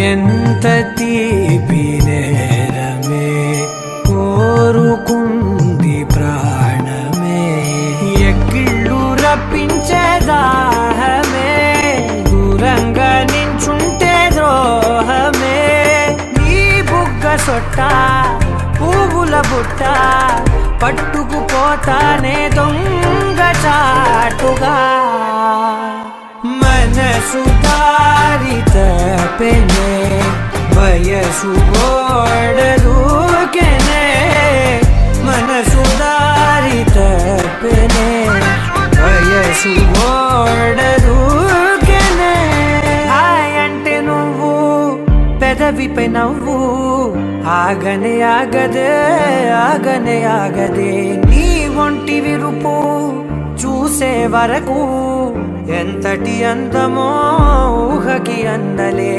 ఎంత తీపి నేరమే కోరుకుంది ప్రాణమే, ఎక్కిళ్ళు రప్పించే దాహమే, దూరంగా నించుంటే ద్రోహమే. నీ బుగ్గ సొట్ట పువ్వుల బుట్ట పట్టుకుపోతానే దొంగ చాటుగా. మనసు దారి తప్పెనే, వయసు గోడలుకెనే, మనసు దారి తప్పెనే, వయసు గోడలుకెనే. హాయ్ అంటే నువ్వు పెదవిపై నవ్వు, ఆగనే ఆగదే ఆగనే ఆగదే. నీ ఒంటి విరుపు చూసే వరకు ఎంతటి అందమో ఊహకి అందలే.